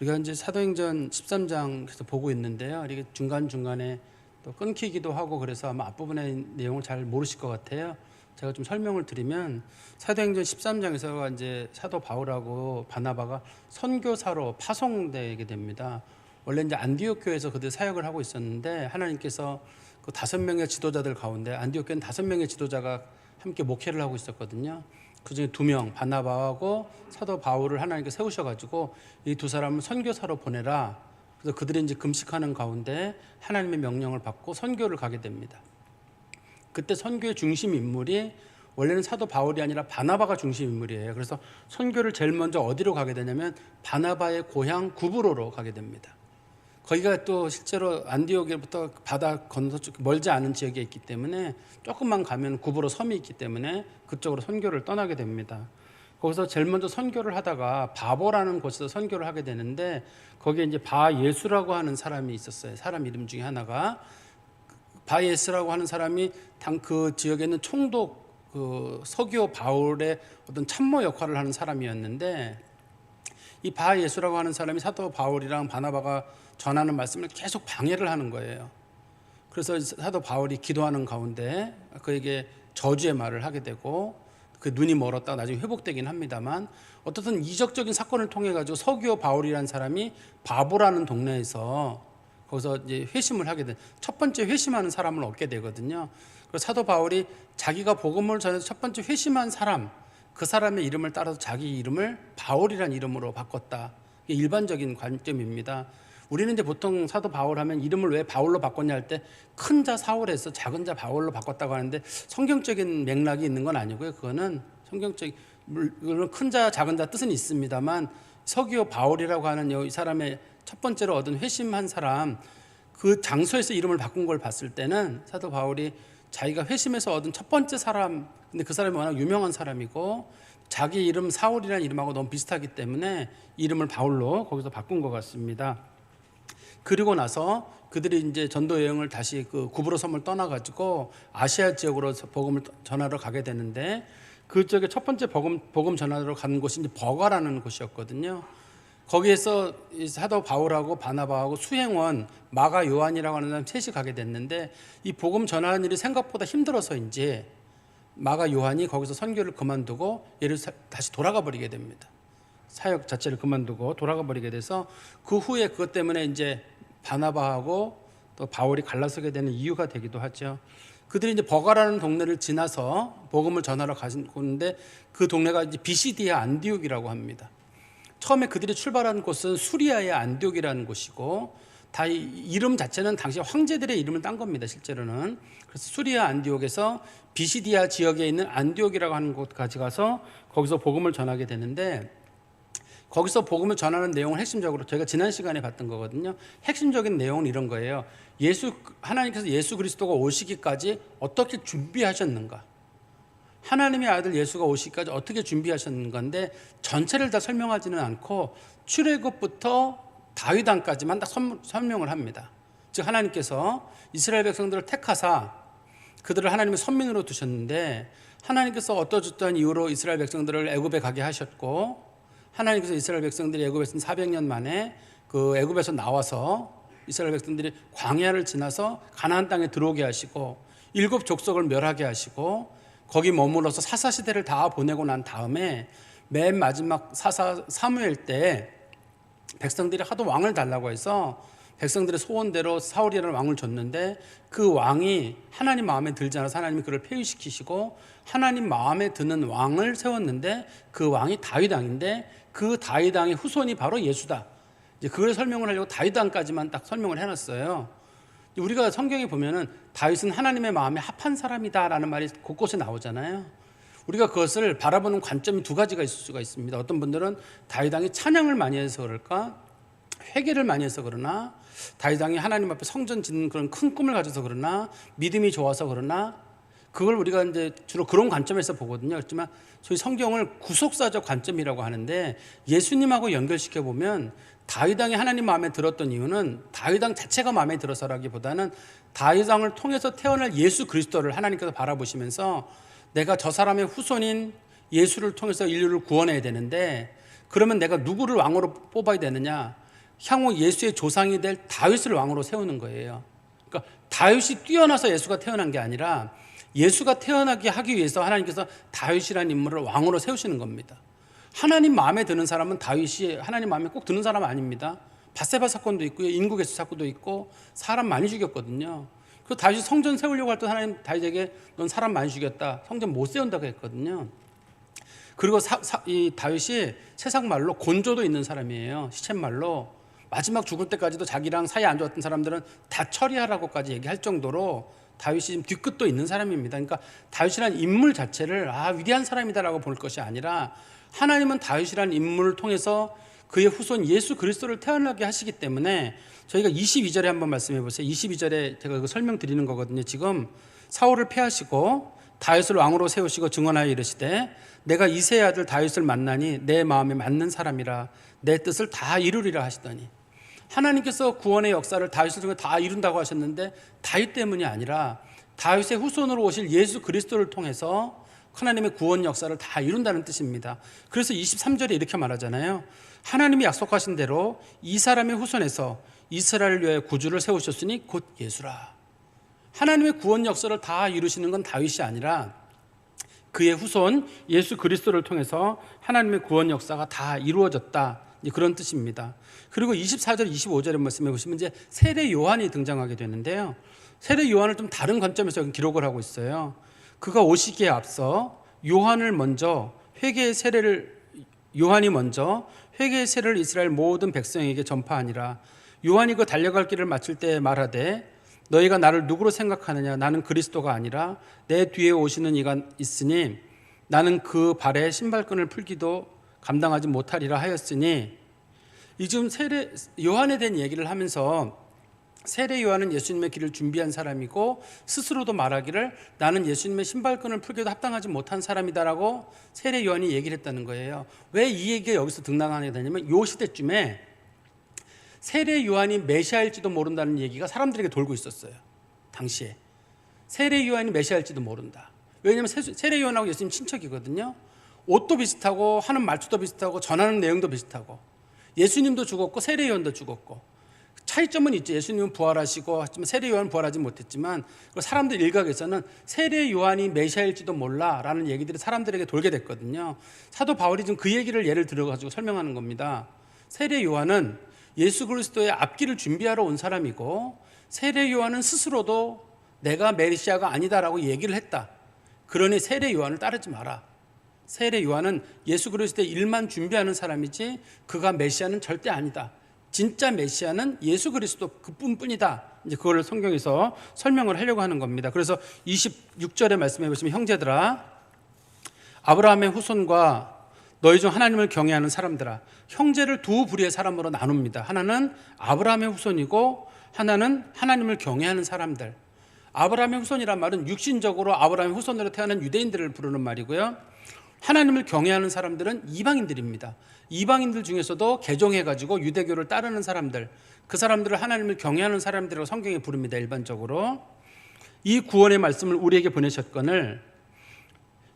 우리가 이제 사도행전 13장 계속 보고 있는데요. 이게 중간중간에 또 끊기기도 하고 그래서 아마 앞부분의 내용을 잘 모르실 것 같아요. 제가 좀 설명을 드리면 사도행전 13장에서 이제 사도 바울하고 바나바가 선교사로 파송되게 됩니다. 원래 이제 안디옥 교회에서 그들 사역을 하고 있었는데 하나님께서 그 5명의 지도자들 가운데 안디옥 교회는 5명의 지도자가 함께 목회를 하고 있었거든요. 그중에 2명 바나바하고 사도 바울을 하나님께 세우셔가지고 이 두 사람을 선교사로 보내라. 그래서 그들이 이제 금식하는 가운데 하나님의 명령을 받고 선교를 가게 됩니다. 그때 선교의 중심 인물이 원래는 사도 바울이 아니라 바나바가 중심 인물이에요. 그래서 선교를 제일 먼저 어디로 가게 되냐면 바나바의 고향 구브로로 가게 됩니다. 거기가 또 실제로 안디옥에부터 바다 건너 멀지 않은 지역에 있기 때문에 조금만 가면 구브로 섬이 있기 때문에 그쪽으로 선교를 떠나게 됩니다. 거기서 제일 먼저 선교를 하다가 바보라는 곳에서 선교를 하게 되는데 거기에 이제 바예수라고 하는 사람이 있었어요. 사람 이름 중에 하나가 바예수라고 하는 사람이 당 그 지역에 있는 총독 그 서기오 바울의 어떤 참모 역할을 하는 사람이었는데 이 바예수라고 하는 사람이 사도 바울이랑 바나바가 전하는 말씀을 계속 방해를 하는 거예요. 그래서 사도 바울이 기도하는 가운데 그에게 저주의 말을 하게 되고 그 눈이 멀었다가 나중에 회복되긴 합니다만 어떻든 이적적인 사건을 통해 가지고 서기오 바울이라는 사람이 바보라는 동네에서 거기서 이제 회심을 하게 돼. 첫 번째 회심하는 사람을 얻게 되거든요. 그래서 사도 바울이 자기가 복음을 전해서 첫 번째 회심한 사람 그 사람의 이름을 따라서 자기 이름을 바울이라는 이름으로 바꿨다. 이게 일반적인 관점입니다. 우리는 이제 보통 사도 바울 하면 이름을 왜 바울로 바꿨냐 할 때 큰 자 사울에서 작은 자 바울로 바꿨다고 하는데 성경적인 맥락이 있는 건 아니고요. 그거는 성경적인 물론 큰 자 작은 자 뜻은 있습니다만 서기오 바울이라고 하는 이 사람의 첫 번째로 얻은 회심한 사람 그 장소에서 이름을 바꾼 걸 봤을 때는 사도 바울이 자기가 회심해서 얻은 첫 번째 사람 근데 그 사람이 워낙 유명한 사람이고 자기 이름 사울이라는 이름하고 너무 비슷하기 때문에 이름을 바울로 거기서 바꾼 것 같습니다. 그리고 나서 그들이 이제 전도 여행을 다시 그 구브로 섬을 떠나가지고 아시아 지역으로 복음을 전하러 가게 되는데 그쪽에 첫 번째 복음 전하러 가는 곳이 이제 버가라는 곳이었거든요. 거기에서 사도 바울하고 바나바하고 수행원 마가 요한이라고 하는 사람 셋이 가게 됐는데 이 복음 전하는 일이 생각보다 힘들어서인지 마가 요한이 거기서 선교를 그만두고 얘를 다시 돌아가 버리게 됩니다. 사역 자체를 그만두고 돌아가 버리게 돼서 그 후에 그것 때문에 이제 바나바하고 또 바울이 갈라서게 되는 이유가 되기도 하죠. 그들이 이제 버가라는 동네를 지나서 복음을 전하러 가는데 그 동네가 이제 비시디아 안디옥이라고 합니다. 처음에 그들이 출발한 곳은 수리아의 안디옥이라는 곳이고 다 이름 자체는 당시 황제들의 이름을 딴 겁니다. 실제로는. 그래서 수리아 안디옥에서 비시디아 지역에 있는 안디옥이라고 하는 곳까지 가서 거기서 복음을 전하게 되는데 거기서 복음을 전하는 내용을 핵심적으로 저희가 지난 시간에 봤던 거거든요. 핵심적인 내용은 이런 거예요. 하나님께서 예수 그리스도가 오시기까지 어떻게 준비하셨는가? 하나님의 아들 예수가 오시기까지 어떻게 준비하셨는 건데 전체를 다 설명하지는 않고 출애굽부터 다윗 왕까지만 딱 설명을 합니다. 즉 하나님께서 이스라엘 백성들을 택하사 그들을 하나님의 선민으로 두셨는데 하나님께서 어떠저떠한 이유로 이스라엘 백성들을 애굽에 가게 하셨고 하나님께서 이스라엘 백성들이 애굽에서 400년 만에 그 애굽에서 나와서 이스라엘 백성들이 광야를 지나서 가나안 땅에 들어오게 하시고 7 족속을 멸하게 하시고 거기 머물러서 사사 시대를 다 보내고 난 다음에 맨 마지막 사사 사무엘 때 백성들이 하도 왕을 달라고 해서 백성들의 소원대로 사울이라는 왕을 줬는데 그 왕이 하나님 마음에 들지 않아서 하나님이 그를 폐위시키시고 하나님 마음에 드는 왕을 세웠는데 그 왕이 다윗 왕인데 그 다윗 왕의 후손이 바로 예수다. 이제 그걸 설명을 하려고 다윗 왕까지만 딱 설명을 해놨어요. 우리가 성경에 보면은 다윗은 하나님의 마음에 합한 사람이다라는 말이 곳곳에 나오잖아요. 우리가 그것을 바라보는 관점이 2가지가 있을 수가 있습니다. 어떤 분들은 다윗 왕이 찬양을 많이 해서 그럴까? 회개를 많이 해서 그러나? 다윗 왕이 하나님 앞에 성전 짓는 그런 큰 꿈을 가져서 그러나? 믿음이 좋아서 그러나? 그걸 우리가 이제 주로 그런 관점에서 보거든요. 그렇지만 소위 성경을 구속사적 관점이라고 하는데 예수님하고 연결시켜 보면 다윗 왕이 하나님 마음에 들었던 이유는 다윗 왕 자체가 마음에 들어서라기보다는 다윗 왕을 통해서 태어날 예수 그리스도를 하나님께서 바라보시면서 내가 저 사람의 후손인 예수를 통해서 인류를 구원해야 되는데 그러면 내가 누구를 왕으로 뽑아야 되느냐? 향후 예수의 조상이 될 다윗을 왕으로 세우는 거예요. 그러니까 다윗이 뛰어나서 예수가 태어난 게 아니라 예수가 태어나게 하기 위해서 하나님께서 다윗이라는 인물을 왕으로 세우시는 겁니다. 하나님 마음에 드는 사람은 다윗이 하나님 마음에 꼭 드는 사람 아닙니다. 밧세바 사건도 있고요, 인구개수 사건도 있고 사람 많이 죽였거든요. 그 다윗이 성전 세우려고 할 때 하나님 다윗에게 넌 사람 많이 죽였다, 성전 못 세운다고 했거든요. 그리고 이 다윗이 세상 말로 곤조도 있는 사람이에요. 시쳇말로 마지막 죽을 때까지도 자기랑 사이 안 좋았던 사람들은 다 처리하라고까지 얘기할 정도로 다윗이 지금 뒤끝도 있는 사람입니다. 그러니까 다윗이라는 인물 자체를 위대한 사람이다라고 볼 것이 아니라 하나님은 다윗이라는 인물을 통해서 그의 후손 예수 그리스도를 태어나게 하시기 때문에 저희가 22절에 한번 말씀해 보세요. 22절에 제가 이거 설명드리는 거거든요. 지금 사울을 패하시고 다윗을 왕으로 세우시고 증언하여 이르시되 내가 이새의 아들 다윗을 만나니 내 마음에 맞는 사람이라 내 뜻을 다 이루리라 하시더니, 하나님께서 구원의 역사를 다윗을 통해 다 이룬다고 하셨는데 다윗 때문이 아니라 다윗의 후손으로 오실 예수 그리스도를 통해서 하나님의 구원 역사를 다 이룬다는 뜻입니다. 그래서 23절에 이렇게 말하잖아요. 하나님이 약속하신 대로 이 사람의 후손에서 이스라엘을 위하여 구주를 세우셨으니 곧 예수라. 하나님의 구원 역사를 다 이루시는 건 다윗이 아니라 그의 후손 예수 그리스도를 통해서 하나님의 구원 역사가 다 이루어졌다, 그런 뜻입니다. 그리고 24절 25절의 말씀해 보시면 이제 세례 요한이 등장하게 되는데요. 세례 요한을 좀 다른 관점에서 여기 기록을 하고 있어요. 그가 오시기에 앞서 요한이 먼저 회개의 세례를 이스라엘 모든 백성에게 전파하니라. 요한이 그 달려갈 길을 마칠 때 말하되 너희가 나를 누구로 생각하느냐? 나는 그리스도가 아니라 내 뒤에 오시는 이가 있으니 나는 그 발에 신발끈을 풀기도 감당하지 못하리라 하였으니, 이 지금 세례 요한에 대한 얘기를 하면서 세례 요한은 예수님의 길을 준비한 사람이고 스스로도 말하기를 나는 예수님의 신발끈을 풀기도 합당하지 못한 사람이다라고 세례 요한이 얘기를 했다는 거예요. 왜 이 얘기가 여기서 등장하게 되냐면 이 시대쯤에 세례 요한이 메시아일지도 모른다는 얘기가 사람들에게 돌고 있었어요. 당시에 세례 요한이 메시아일지도 모른다. 왜냐하면 세례 요한하고 예수님 친척이거든요. 옷도 비슷하고 하는 말투도 비슷하고 전하는 내용도 비슷하고, 예수님도 죽었고 세례 요한도 죽었고, 차이점은 있죠. 예수님은 부활하시고 하지만 세례 요한은 부활하지 못했지만 사람들 일각에서는 세례 요한이 메시아일지도 몰라라는 얘기들이 사람들에게 돌게 됐거든요. 사도 바울이 지금 그 얘기를 예를 들어가지고 설명하는 겁니다. 세례 요한은 예수 그리스도의 앞길을 준비하러 온 사람이고 세례 요한은 스스로도 내가 메시아가 아니다라고 얘기를 했다. 그러니 세례 요한을 따르지 마라. 세례 요한은 예수 그리스도의 일만 준비하는 사람이지 그가 메시아는 절대 아니다. 진짜 메시아는 예수 그리스도 그뿐뿐이다. 이제 그걸 성경에서 설명을 하려고 하는 겁니다. 그래서 26절에 말씀해 보시면 형제들아, 아브라함의 후손과 너희 중 하나님을 경외하는 사람들아, 형제를 두 부류의 사람으로 나눕니다. 하나는 아브라함의 후손이고 하나는 하나님을 경외하는 사람들. 아브라함의 후손이란 말은 육신적으로 아브라함의 후손으로 태어난 유대인들을 부르는 말이고요. 하나님을 경외하는 사람들은 이방인들입니다. 이방인들 중에서도 개종해가지고 유대교를 따르는 사람들, 그 사람들을 하나님을 경외하는 사람들이라고 성경에 부릅니다. 일반적으로. 이 구원의 말씀을 우리에게 보내셨거늘,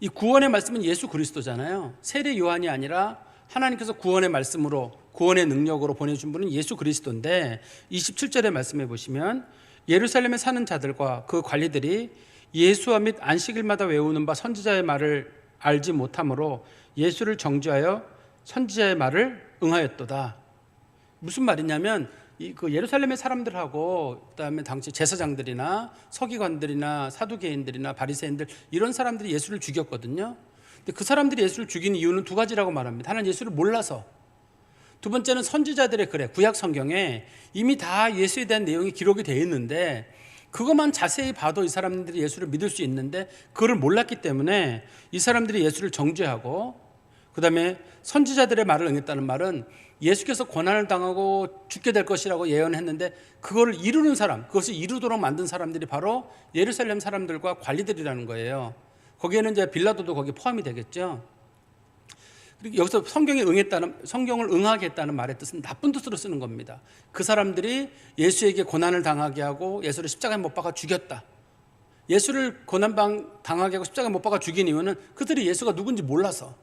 이 구원의 말씀은 예수 그리스도잖아요. 세례 요한이 아니라 하나님께서 구원의 말씀으로, 구원의 능력으로 보내준 분은 예수 그리스도인데, 27절에 말씀해 보시면 예루살렘에 사는 자들과 그 관리들이 예수와 및 안식일마다 외우는 바 선지자의 말을 알지 못함으로 예수를 정죄하여 선지자의 말을 응하였도다. 무슨 말이냐면 그 예루살렘의 사람들하고 그다음에 당시 제사장들이나 서기관들이나 사두개인들이나 바리새인들, 이런 사람들이 예수를 죽였거든요. 근데 그 사람들이 예수를 죽인 이유는 두 가지라고 말합니다. 하나는 예수를 몰라서, 두 번째는 선지자들의 글, 구약 성경에 이미 다 예수에 대한 내용이 기록이 되어 있는데 그것만 자세히 봐도 이 사람들이 예수를 믿을 수 있는데 그걸 몰랐기 때문에 이 사람들이 예수를 정죄하고, 그 다음에 선지자들의 말을 응했다는 말은 예수께서 고난을 당하고 죽게 될 것이라고 예언했는데 그거를 이루는 사람, 그것을 이루도록 만든 사람들이 바로 예루살렘 사람들과 관리들이라는 거예요. 거기에는 이제 빌라도도 거기 포함이 되겠죠. 그리고 여기서 성경을 응하게 했다는 말의 뜻은 나쁜 뜻으로 쓰는 겁니다. 그 사람들이 예수에게 고난을 당하게 하고 예수를 십자가에 못 박아 죽였다. 예수를 고난 당하게 하고 십자가에 못 박아 죽인 이유는 그들이 예수가 누군지 몰라서,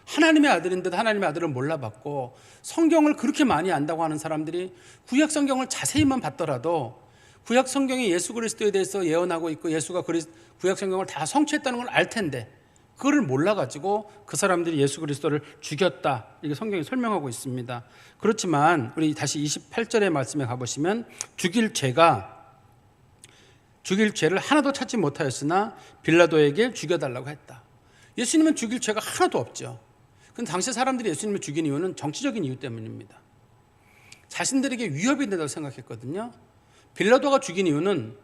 하나님의 아들인데도 하나님의 아들을 몰라봤고 성경을 그렇게 많이 안다고 하는 사람들이 구약 성경을 자세히만 봤더라도 구약 성경이 예수 그리스도에 대해서 예언하고 있고 예수가 구약 성경을 다 성취했다는 걸 알 텐데 그거를 몰라가지고 그 사람들이 예수 그리스도를 죽였다, 이게 성경이 설명하고 있습니다. 그렇지만 우리 다시 28절의 말씀에 가보시면 죽일 죄를 하나도 찾지 못하였으나 빌라도에게 죽여달라고 했다. 예수님은 죽일 죄가 하나도 없죠. 근데 당시 사람들이 예수님을 죽인 이유는 정치적인 이유 때문입니다. 자신들에게 위협이 된다고 생각했거든요. 빌라도가 죽인 이유는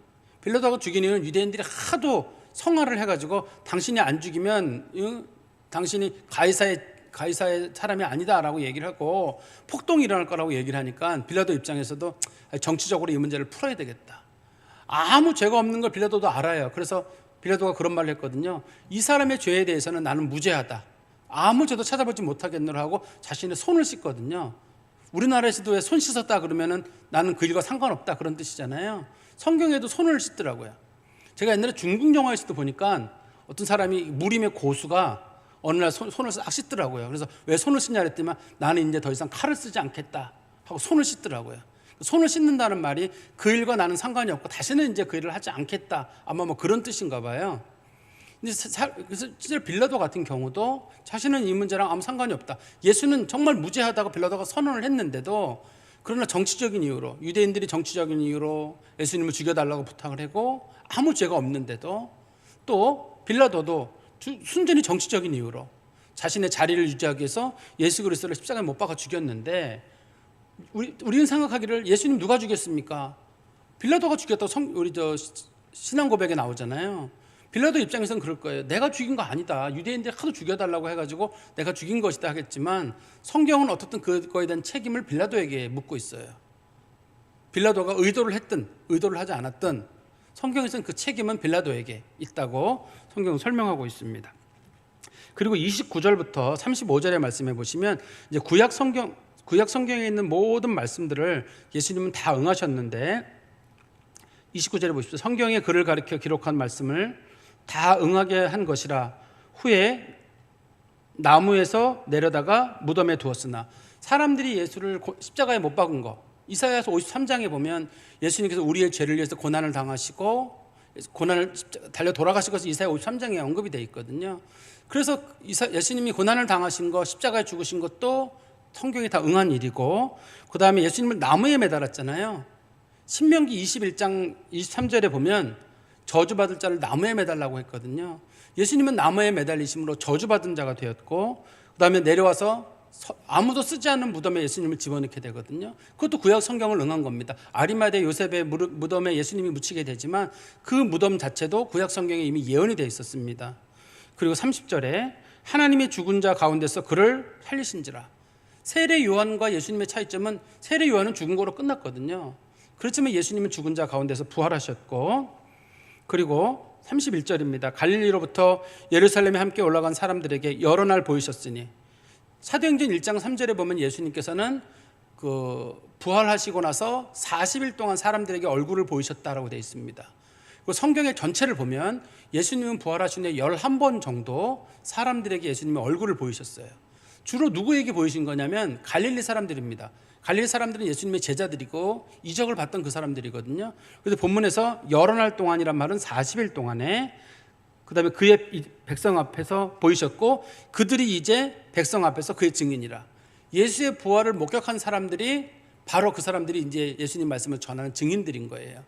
유대인들이 하도 성화를 해가지고 당신이 안 죽이면 당신이 가이사의 사람이 아니다라고 얘기를 하고 폭동이 일어날 거라고 얘기를 하니까 빌라도 입장에서도 정치적으로 이 문제를 풀어야 되겠다. 아무 죄가 없는 걸 빌라도도 알아요. 그래서 빌라도가 그런 말을 했거든요. 이 사람의 죄에 대해서는 나는 무죄하다. 아무 죄도 찾아보지 못하겠노라 하고 자신의 손을 씻거든요. 우리나라에서도 왜 손 씻었다 그러면은 나는 그 일과 상관없다 그런 뜻이잖아요. 성경에도 손을 씻더라고요. 제가 옛날에 중국 영화에서도 보니까 어떤 사람이 무림의 고수가 어느 날 손을 싹 씻더라고요. 그래서 왜 손을 씻냐 그랬더니 나는 이제 더 이상 칼을 쓰지 않겠다 하고 손을 씻더라고요. 손을 씻는다는 말이 그 일과 나는 상관이 없고 다시는 이제 그 일을 하지 않겠다, 아마 뭐 그런 뜻인가 봐요. 그래서 실제로 빌라도 같은 경우도 자신은 이 문제랑 아무 상관이 없다. 예수는 정말 무죄하다고 빌라도가 선언을 했는데도 그러나 정치적인 이유로, 유대인들이 정치적인 이유로 예수님을 죽여달라고 부탁을 하고 아무 죄가 없는데도 또 빌라도도 순전히 정치적인 이유로 자신의 자리를 유지하기 위해서 예수 그리스도를 십자가에 못 박아 죽였는데 우리는 생각하기를 예수님 누가 죽였습니까? 빌라도가 죽였다고 우리 신앙 고백에 나오잖아요. 빌라도 입장에서는 그럴 거예요. 내가 죽인 거 아니다. 유대인들이 하도 죽여달라고 해가지고 내가 죽인 것이다 하겠지만 성경은 어떻든 그거에 대한 책임을 빌라도에게 묻고 있어요. 빌라도가 의도를 했든 의도를 하지 않았든 성경에서는 그 책임은 빌라도에게 있다고 성경은 설명하고 있습니다. 그리고 29절부터 35절의 말씀해 보시면 이제 구약 성경에 있는 모든 말씀들을 예수님은 다 응하셨는데 29절에 보십시오. 성경에 그를 가리켜 기록한 말씀을 다 응하게 한 것이라. 후에 나무에서 내려다가 무덤에 두었으나. 사람들이 예수를 십자가에 못 박은 거, 이사야서 53장에 보면 예수님께서 우리의 죄를 위해서 고난을 당하시고 고난을 달려 돌아가신 것이 이사야 53장에 언급이 되어 있거든요. 그래서 예수님이 고난을 당하신 거, 십자가에 죽으신 것도 성경이 다 응한 일이고, 그 다음에 예수님을 나무에 매달았잖아요. 신명기 21장 23절에 보면 저주받을 자를 나무에 매달라고 했거든요. 예수님은 나무에 매달리심으로 저주받은 자가 되었고, 그 다음에 내려와서 아무도 쓰지 않는 무덤에 예수님을 집어넣게 되거든요. 그것도 구약 성경을 응한 겁니다. 아리마대 요셉의 무덤에 예수님이 묻히게 되지만 그 무덤 자체도 구약 성경에 이미 예언이 되어 있었습니다. 그리고 30절에 하나님의 죽은 자 가운데서 그를 살리신지라. 세례 요한과 예수님의 차이점은 세례 요한은 죽은 거로 끝났거든요. 그렇지만 예수님은 죽은 자 가운데서 부활하셨고, 그리고 31절입니다. 갈릴리로부터 예루살렘에 함께 올라간 사람들에게 여러 날 보이셨으니. 사도행전 1장 3절에 보면 예수님께서는 부활하시고 나서 40일 동안 사람들에게 얼굴을 보이셨다라고 되어 있습니다. 그리고 성경의 전체를 보면 예수님은 부활하신 후에 11번 정도 사람들에게 예수님의 얼굴을 보이셨어요. 주로 누구에게 보이신 거냐면 갈릴리 사람들입니다. 갈릴리 사람들은 예수님의 제자들이고 이적을 봤던 그 사람들이거든요. 그래서 본문에서 여러 날 동안이란 말은 40일 동안에, 그 다음에 그의 백성 앞에서 보이셨고 그들이 이제 백성 앞에서 그의 증인이라. 예수의 부활을 목격한 사람들이 바로 그 사람들이 이제 예수님 말씀을 전하는 증인들인 거예요.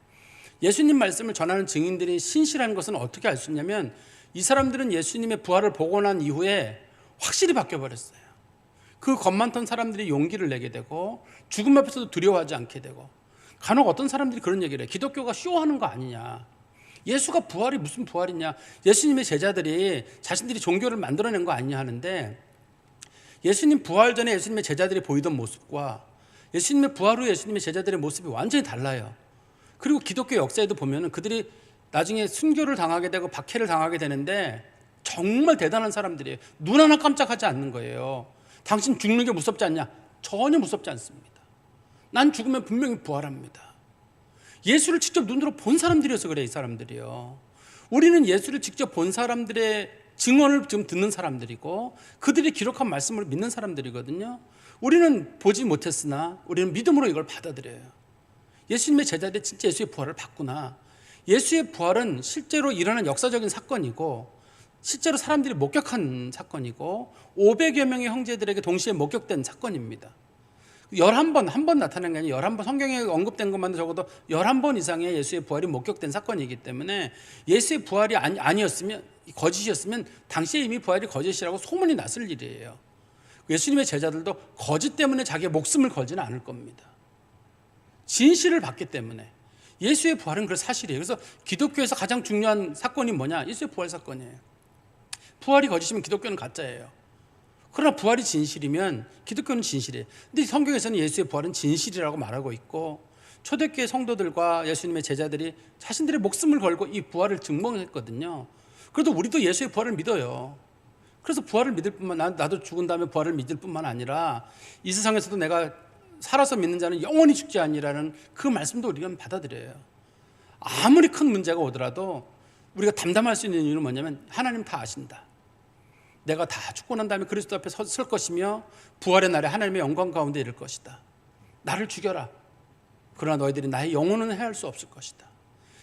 예수님 말씀을 전하는 증인들이 신실한 것은 어떻게 알 수 있냐면 이 사람들은 예수님의 부활을 보고 난 이후에 확실히 바뀌어버렸어요. 그 겁 많던 사람들이 용기를 내게 되고 죽음 앞에서도 두려워하지 않게 되고, 간혹 어떤 사람들이 그런 얘기를 해요. 기독교가 쇼하는 거 아니냐, 예수가 부활이 무슨 부활이냐, 예수님의 제자들이 자신들이 종교를 만들어낸 거 아니냐 하는데, 예수님 부활 전에 예수님의 제자들이 보이던 모습과 예수님의 부활 후에 예수님의 제자들의 모습이 완전히 달라요. 그리고 기독교 역사에도 보면 그들이 나중에 순교를 당하게 되고 박해를 당하게 되는데 정말 대단한 사람들이에요. 눈 하나 깜짝하지 않는 거예요. 당신 죽는 게 무섭지 않냐? 전혀 무섭지 않습니다. 난 죽으면 분명히 부활합니다. 예수를 직접 눈으로 본 사람들이어서 그래. 이 사람들이요. 우리는 예수를 직접 본 사람들의 증언을 지금 듣는 사람들이고 그들이 기록한 말씀을 믿는 사람들이거든요. 우리는 보지 못했으나 우리는 믿음으로 이걸 받아들여요. 예수님의 제자들이 진짜 예수의 부활을 봤구나. 예수의 부활은 실제로 일어난 역사적인 사건이고 실제로 사람들이 목격한 사건이고 500여 명의 형제들에게 동시에 목격된 사건입니다. 11번, 한 번 나타난 게 아니라 11번, 성경에 언급된 것만 적어도 11번 이상의 예수의 부활이 목격된 사건이기 때문에 예수의 부활이 아니었으면, 거짓이었으면 당시에 이미 부활이 거짓이라고 소문이 났을 일이에요. 예수님의 제자들도 거짓 때문에 자기의 목숨을 걸지는 않을 겁니다. 진실을 봤기 때문에. 예수의 부활은 그 사실이에요. 그래서 기독교에서 가장 중요한 사건이 뭐냐? 예수의 부활 사건이에요. 부활이 거짓이면 기독교는 가짜예요. 그러나 부활이 진실이면 기독교는 진실이에요. 근데 성경에서는 예수의 부활은 진실이라고 말하고 있고 초대교회 성도들과 예수님의 제자들이 자신들의 목숨을 걸고 이 부활을 증명했거든요. 그래도 우리도 예수의 부활을 믿어요. 그래서 부활을 믿을 뿐만, 나도 죽은 다음에 부활을 믿을 뿐만 아니라 이 세상에서도 내가 살아서 믿는 자는 영원히 죽지 아니라는 그 말씀도 우리가 받아들여요. 아무리 큰 문제가 오더라도 우리가 담담할 수 있는 이유는 뭐냐면 하나님 다 아신다. 내가 다 죽고 난 다음에 그리스도 앞에 설 것이며 부활의 날에 하나님의 영광 가운데 이를 것이다. 나를 죽여라. 그러나 너희들이 나의 영혼은 해할 수 없을 것이다.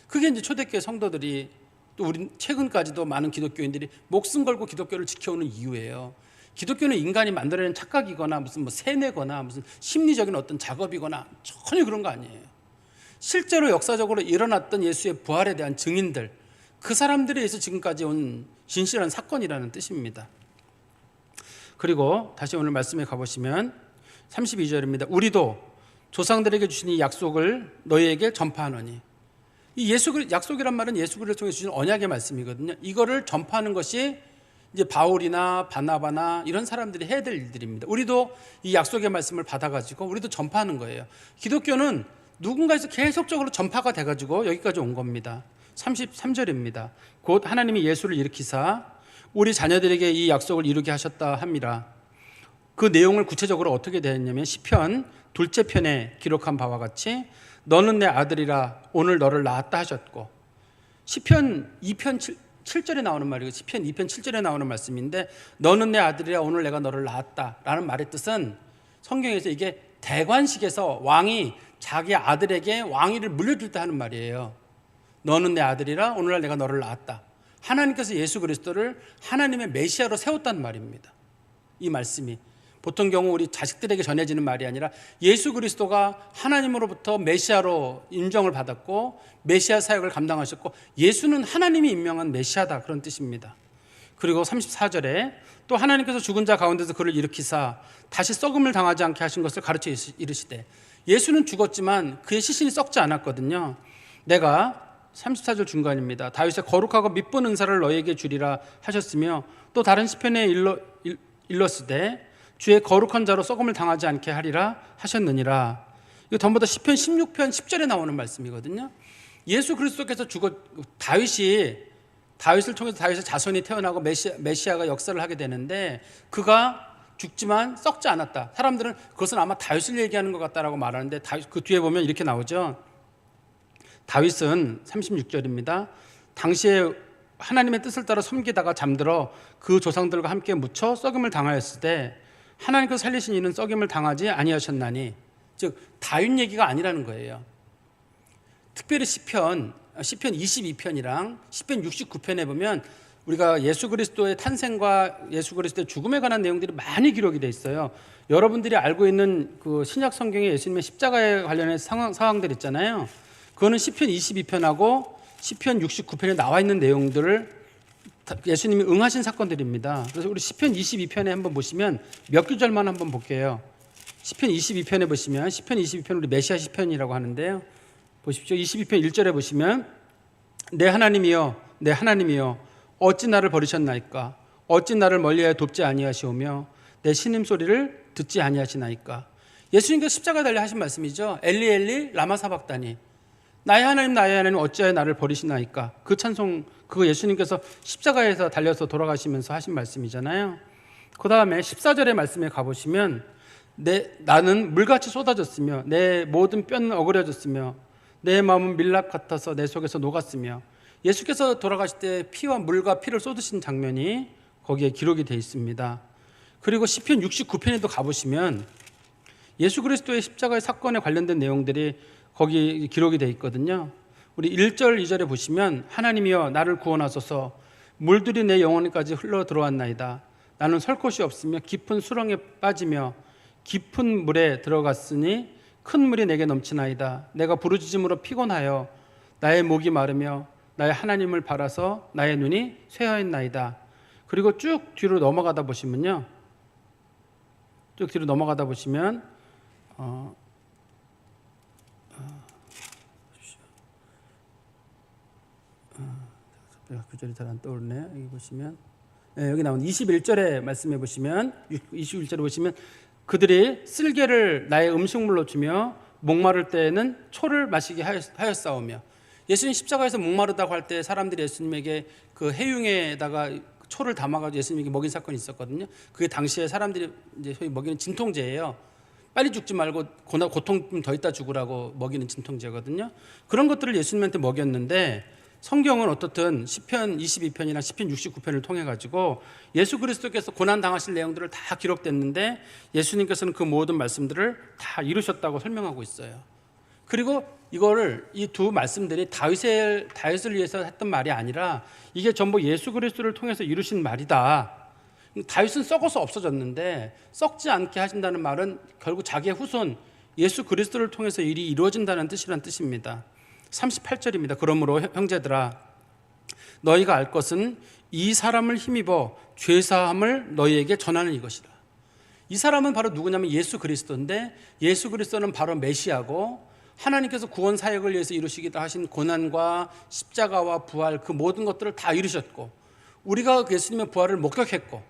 그게 이제 초대교회 성도들이 또 우리 최근까지도 많은 기독교인들이 목숨 걸고 기독교를 지켜오는 이유예요. 기독교는 인간이 만들어낸 착각이거나 무슨 세뇌거나 무슨 심리적인 어떤 작업이거나 전혀 그런 거 아니에요. 실제로 역사적으로 일어났던 예수의 부활에 대한 증인들, 그 사람들에 의해서 지금까지 온 진실한 사건이라는 뜻입니다. 그리고 다시 오늘 말씀에 가보시면 32절입니다. 우리도 조상들에게 주신 이 약속을 너희에게 전파하노니. 이 약속이란 말은 예수 그리스도를 통해 주신 언약의 말씀이거든요. 이거를 전파하는 것이 이제 바울이나 바나바나 이런 사람들이 해야 될 일들입니다. 우리도 이 약속의 말씀을 받아가지고 우리도 전파하는 거예요. 기독교는 누군가에서 계속적으로 전파가 돼가지고 여기까지 온 겁니다. 33절입니다. 곧 하나님이 예수를 일으키사 우리 자녀들에게 이 약속을 이루게 하셨다 함이라. 그 내용을 구체적으로 어떻게 되었냐면 시편 둘째 편에 기록한 바와 같이 너는 내 아들이라 오늘 너를 낳았다 하셨고, 시편 2편 7절에 나오는 말이고 시편 2편 7절에 나오는 말씀인데 너는 내 아들이라 오늘 내가 너를 낳았다라는 말의 뜻은 성경에서 이게 대관식에서 왕이 자기 아들에게 왕위를 물려줄 때 하는 말이에요. 너는 내 아들이라 오늘날 내가 너를 낳았다. 하나님께서 예수 그리스도를 하나님의 메시아로 세웠다는 말입니다. 이 말씀이 보통 경우 우리 자식들에게 전해지는 말이 아니라 예수 그리스도가 하나님으로부터 메시아로 인정을 받았고 메시아 사역을 감당하셨고 예수는 하나님이 임명한 메시아다, 그런 뜻입니다. 그리고 34절에 또 하나님께서 죽은 자 가운데서 그를 일으키사 다시 썩음을 당하지 않게 하신 것을 가르쳐 이르시되, 예수는 죽었지만 그의 시신이 썩지 않았거든요. 내가 34절 중간입니다. 다윗의 거룩하고 mid본 은사를 너에게 주리라 하셨으며 또 다른 시편에 일렀으되 주의 거룩한 자로 썩음을 당하지 않게 하리라 하셨느니라. 이거 전부 다 시편 16편 10절에 나오는 말씀이거든요. 예수 그리스도께서 다윗을 통해서 다윗의 자손이 태어나고 메시아가 역사를 하게 되는데 그가 죽지만 썩지 않았다. 사람들은 그것은 아마 다윗을 얘기하는 것 같다라고 말하는데 그 뒤에 보면 이렇게 나오죠. 다윗은 36절입니다. 당시에 하나님의 뜻을 따라 섬기다가 잠들어 그 조상들과 함께 묻혀 썩임을 당하였을 때 하나님께서 살리신 이는 썩임을 당하지 아니하셨나니, 즉 다윗 얘기가 아니라는 거예요. 특별히 시편 22편이랑 시편 69편에 보면 우리가 예수 그리스도의 탄생과 예수 그리스도의 죽음에 관한 내용들이 많이 기록이 돼 있어요. 여러분들이 알고 있는 그 신약 성경의 예수님의 십자가에 관련된 상황들 있잖아요. 그거는 시편 22편하고 시편 69편에 나와 있는 내용들을 예수님이 응하신 사건들입니다. 그래서 우리 시편 22편에 한번 보시면 몇 구절만 한번 볼게요. 시편 22편에 보시면 시편 22편 우리 메시아 시편이라고 하는데요. 보십시오. 22편 1절에 보시면 내 하나님이여 내 하나님이여 어찌 나를 버리셨나이까, 어찌 나를 멀리하여 돕지 아니하시오며 내 신음 소리를 듣지 아니하시나이까. 예수님께서 십자가에 달려 하신 말씀이죠. 엘리 엘리 라마 사박다니, 나의 하나님 어찌하여 나를 버리시나이까. 그 찬송, 그거 예수님께서 십자가에서 달려서 돌아가시면서 하신 말씀이잖아요. 그 다음에 14절의 말씀에 가보시면 나는 물같이 쏟아졌으며 내 모든 뼈는 어그려졌으며 내 마음은 밀랍 같아서 내 속에서 녹았으며 예수께서 돌아가실 때 피와 물과 피를 쏟으신 장면이 거기에 기록이 되어 있습니다. 그리고 시편 69편에도 가보시면 예수 그리스도의 십자가의 사건에 관련된 내용들이 거기 기록이 되어 있거든요. 우리 1절 2절에 보시면 하나님이여 나를 구원하소서 물들이 내 영혼까지 흘러 들어왔나이다. 나는 설 곳이 없으며 깊은 수렁에 빠지며 깊은 물에 들어갔으니 큰 물이 내게 넘치나이다. 내가 부르짖음으로 피곤하여 나의 목이 마르며 나의 하나님을 바라서 나의 눈이 쇠하였나이다. 그리고 쭉 뒤로 넘어가다 보시면요. 쭉 뒤로 넘어가다 보시면 구절이 잘 안 떠오르네요. 여기 보시면 여기 나온 21절에 말씀해 보시면 21절에 보시면 그들이 쓸개를 나의 음식물로 주며 목마를 때에는 초를 마시게 하였사오며 예수님 십자가에서 목마르다고 할 때 사람들이 예수님에게 그 해융에다가 초를 담아가지고 예수님에게 먹인 사건이 있었거든요. 그게 당시에 사람들이 이제 소위 먹이는 진통제예요. 빨리 죽지 말고 고통 좀 더 있다 죽으라고 먹이는 진통제거든요. 그런 것들을 예수님한테 먹였는데 성경은 어떻든 시편 22편이나 시편 69편을 통해 가지고 예수 그리스도께서 고난 당하실 내용들을 다 기록됐는데 예수님께서는 그 모든 말씀들을 다 이루셨다고 설명하고 있어요. 그리고 이거를 이 두 말씀들이 다윗을 위해서 했던 말이 아니라 이게 전부 예수 그리스도를 통해서 이루신 말이다. 다윗은 썩어서 없어졌는데 썩지 않게 하신다는 말은 결국 자기의 후손 예수 그리스도를 통해서 일이 이루어진다는 뜻이란 뜻입니다. 38절입니다. 그러므로 형제들아 너희가 알 것은 이 사람을 힘입어 죄사함을 너희에게 전하는 이것이라. 이 사람은 바로 누구냐면 예수 그리스도인데 예수 그리스도는 바로 메시아고 하나님께서 구원 사역을 위해서 이루시기도 하신 고난과 십자가와 부활 그 모든 것들을 다 이루셨고 우리가 예수님의 부활을 목격했고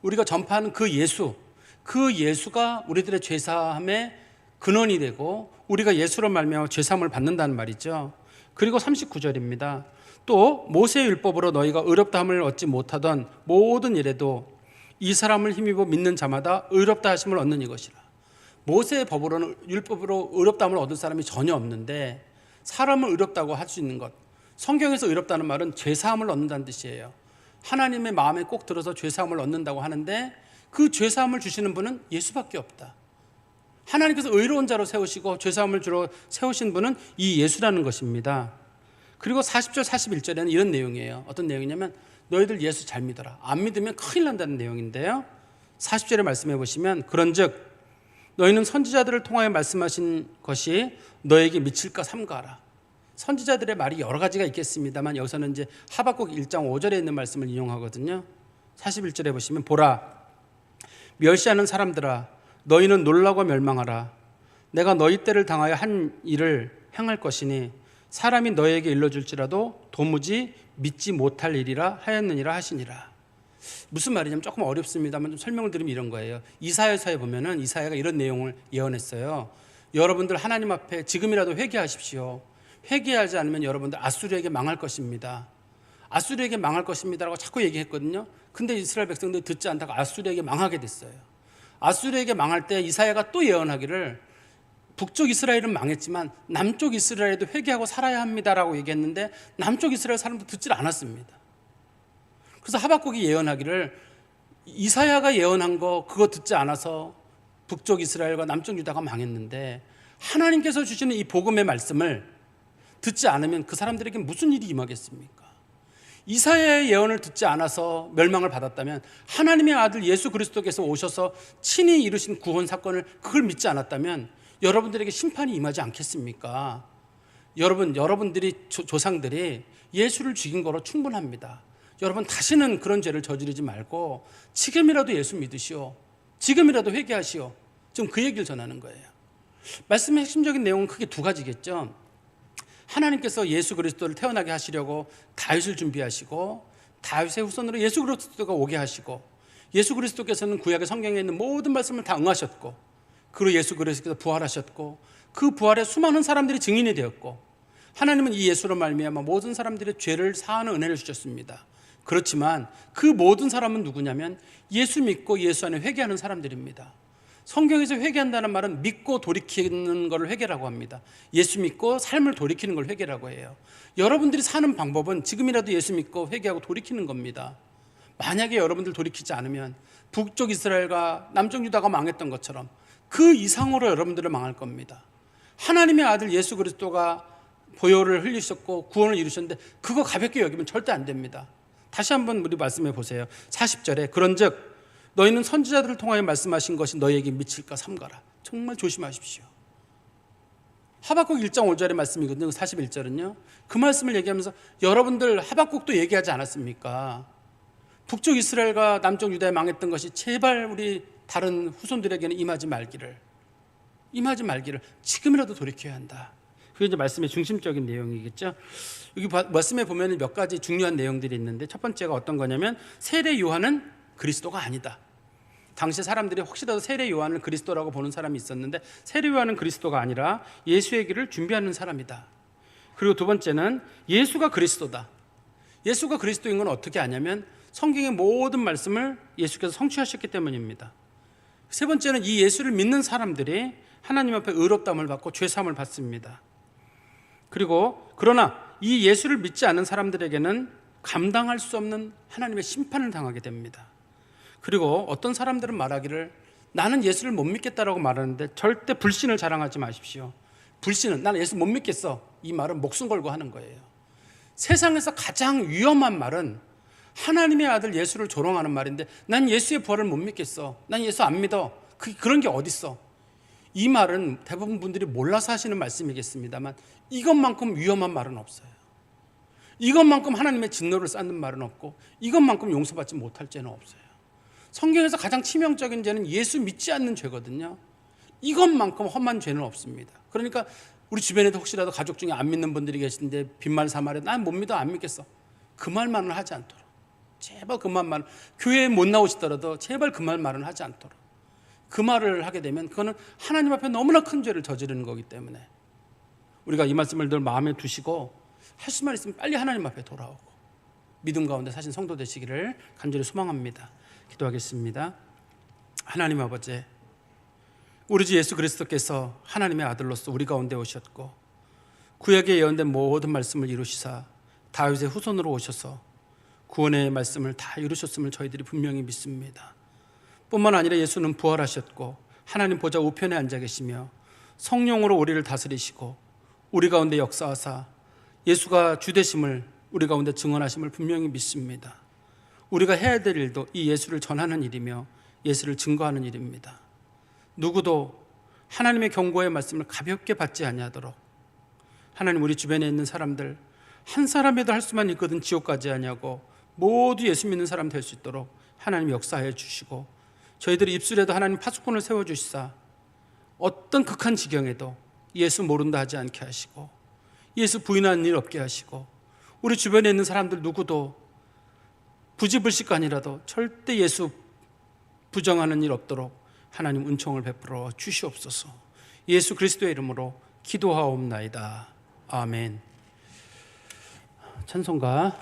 우리가 전파하는 그 예수가 우리들의 죄사함의 근원이 되고 우리가 예수로 말미암아 죄사함을 받는다는 말이죠. 그리고 39절입니다. 또 모세의 율법으로 너희가 의롭다함을 얻지 못하던 모든 일에도 이 사람을 힘입어 믿는 자마다 의롭다 하심을 얻는 이것이라. 모세의 법으로는 율법으로 의롭다함을 얻을 사람이 전혀 없는데 사람을 의롭다고 할 수 있는 것. 성경에서 의롭다는 말은 죄사함을 얻는다는 뜻이에요. 하나님의 마음에 꼭 들어서 죄사함을 얻는다고 하는데 그 죄사함을 주시는 분은 예수밖에 없다. 하나님께서 의로운 자로 세우시고 죄사함을 주로 세우신 분은 이 예수라는 것입니다. 그리고 40절 41절에는 이런 내용이에요. 어떤 내용이냐면 너희들 예수 잘 믿어라. 안 믿으면 큰일 난다는 내용인데요. 40절에 말씀해 보시면 그런즉 너희는 선지자들을 통하여 말씀하신 것이 너에게 미칠까 삼가하라. 선지자들의 말이 여러 가지가 있겠습니다만 여기서는 이제 하박국 1장 5절에 있는 말씀을 인용하거든요. 41절에 보시면 보라 멸시하는 사람들아 너희는 놀라고 멸망하라. 내가 너희 때를 당하여 한 일을 행할 것이니 사람이 너희에게 일러줄지라도 도무지 믿지 못할 일이라 하였느니라 하시니라. 무슨 말이냐면 조금 어렵습니다만 좀 설명을 드리면 이런 거예요. 이사야서에 보면은 이사야가 이런 내용을 예언했어요. 여러분들 하나님 앞에 지금이라도 회개하십시오. 회개하지 않으면 여러분들 아수르에게 망할 것입니다. 아수르에게 망할 것입니다라고 자꾸 얘기했거든요. 근데 이스라엘 백성들이 듣지 않다가 아수르에게 망하게 됐어요. 아수르에게 망할 때 이사야가 또 예언하기를 북쪽 이스라엘은 망했지만 남쪽 이스라엘도 회개하고 살아야 합니다라고 얘기했는데 남쪽 이스라엘 사람도 듣질 않았습니다. 그래서 하박국이 예언하기를 이사야가 예언한 거 그거 듣지 않아서 북쪽 이스라엘과 남쪽 유다가 망했는데 하나님께서 주시는 이 복음의 말씀을 듣지 않으면 그 사람들에게 무슨 일이 임하겠습니까? 이사야의 예언을 듣지 않아서 멸망을 받았다면 하나님의 아들 예수 그리스도께서 오셔서 친히 이루신 구원 사건을 그걸 믿지 않았다면 여러분들에게 심판이 임하지 않겠습니까? 여러분들이 조상들이 예수를 죽인 거로 충분합니다. 여러분 다시는 그런 죄를 저지르지 말고 지금이라도 예수 믿으시오. 지금이라도 회개하시오. 지금 그 얘기를 전하는 거예요. 말씀의 핵심적인 내용은 크게 두 가지겠죠. 하나님께서 예수 그리스도를 태어나게 하시려고 다윗을 준비하시고 다윗의 후손으로 예수 그리스도가 오게 하시고 예수 그리스도께서는 구약의 성경에 있는 모든 말씀을 다 응하셨고 그리고 예수 그리스도께서 부활하셨고 그 부활에 수많은 사람들이 증인이 되었고 하나님은 이 예수로 말미암아 모든 사람들의 죄를 사하는 은혜를 주셨습니다. 그렇지만 그 모든 사람은 누구냐면 예수 믿고 예수 안에 회개하는 사람들입니다. 성경에서 회개한다는 말은 믿고 돌이키는 것을 회개라고 합니다. 예수 믿고 삶을 돌이키는 걸 회개라고 해요. 여러분들이 사는 방법은 지금이라도 예수 믿고 회개하고 돌이키는 겁니다. 만약에 여러분들 돌이키지 않으면 북쪽 이스라엘과 남쪽 유다가 망했던 것처럼 그 이상으로 여러분들은 망할 겁니다. 하나님의 아들 예수 그리스도가 보혈을 흘리셨고 구원을 이루셨는데 그거 가볍게 여기면 절대 안 됩니다. 다시 한번 우리 말씀해 보세요. 40절에 그런즉 너희는 선지자들을 통하여 말씀하신 것이 너희에게 미칠까 삼가라. 정말 조심하십시오. 하박국 1장 5절의 말씀이거든요. 41절은요. 그 말씀을 얘기하면서 여러분들 하박국도 얘기하지 않았습니까? 북쪽 이스라엘과 남쪽 유다에 망했던 것이 제발 우리 다른 후손들에게는 임하지 말기를 지금이라도 돌이켜야 한다. 그게 이제 말씀의 중심적인 내용이겠죠. 여기 말씀에 보면 몇 가지 중요한 내용들이 있는데 첫 번째가 어떤 거냐면 세례 요한은 그리스도가 아니다. 당시 사람들이 혹시라도 세례 요한을 그리스도라고 보는 사람이 있었는데 세례 요한은 그리스도가 아니라 예수의 길을 준비하는 사람이다. 그리고 두 번째는 예수가 그리스도다. 예수가 그리스도인 건 어떻게 아냐면 성경의 모든 말씀을 예수께서 성취하셨기 때문입니다. 세 번째는 이 예수를 믿는 사람들이 하나님 앞에 의롭다함을 받고 죄사함을 받습니다. 그리고 그러나 이 예수를 믿지 않는 사람들에게는 감당할 수 없는 하나님의 심판을 당하게 됩니다. 그리고 어떤 사람들은 말하기를 나는 예수를 못 믿겠다라고 말하는데 절대 불신을 자랑하지 마십시오. 불신은 나는 예수 못 믿겠어. 이 말은 목숨 걸고 하는 거예요. 세상에서 가장 위험한 말은 하나님의 아들 예수를 조롱하는 말인데 난 예수의 부활을 못 믿겠어. 난 예수 안 믿어. 그런 게 어딨어. 이 말은 대부분 분들이 몰라서 하시는 말씀이겠습니다만 이것만큼 위험한 말은 없어요. 이것만큼 하나님의 진노를 쌓는 말은 없고 이것만큼 용서받지 못할 죄는 없어요. 성경에서 가장 치명적인 죄는 예수 믿지 않는 죄거든요. 이것만큼 험한 죄는 없습니다. 그러니까 우리 주변에도 혹시라도 가족 중에 안 믿는 분들이 계신데 빈말 사말에 난 못 믿어 안 믿겠어. 그 말만은 하지 않도록. 제발 그 말만 교회에 못 나오시더라도 제발 그 말만은 하지 않도록. 그 말을 하게 되면 그거는 하나님 앞에 너무나 큰 죄를 저지르는 거기 때문에 우리가 이 말씀을 늘 마음에 두시고 할 수만 있으면 빨리 하나님 앞에 돌아오고 믿음 가운데 사신 성도 되시기를 간절히 소망합니다. 기도하겠습니다. 하나님 아버지, 우리 주 예수 그리스도께서 하나님의 아들로서 우리 가운데 오셨고 구약에 예언된 모든 말씀을 이루시사 다윗의 후손으로 오셔서 구원의 말씀을 다 이루셨음을 저희들이 분명히 믿습니다. 뿐만 아니라 예수는 부활하셨고 하나님 보좌 우편에 앉아 계시며 성령으로 우리를 다스리시고 우리 가운데 역사하사 예수가 주되심을 우리 가운데 증언하심을 분명히 믿습니다. 우리가 해야 될 일도 이 예수를 전하는 일이며 예수를 증거하는 일입니다. 누구도 하나님의 경고의 말씀을 가볍게 받지 아니하도록 하나님 우리 주변에 있는 사람들 한 사람에도 할 수만 있거든 지옥 가지 아니하고 모두 예수 믿는 사람 될 수 있도록 하나님 역사해 주시고 저희들이 입술에도 하나님 파수꾼을 세워주시사 어떤 극한 지경에도 예수 모른다 하지 않게 하시고 예수 부인하는 일 없게 하시고 우리 주변에 있는 사람들 누구도 부지불식간이라도 절대 예수 부정하는 일 없도록 하나님 은총을 베풀어 주시옵소서. 예수 그리스도의 이름으로 기도하옵나이다. 아멘. 찬송가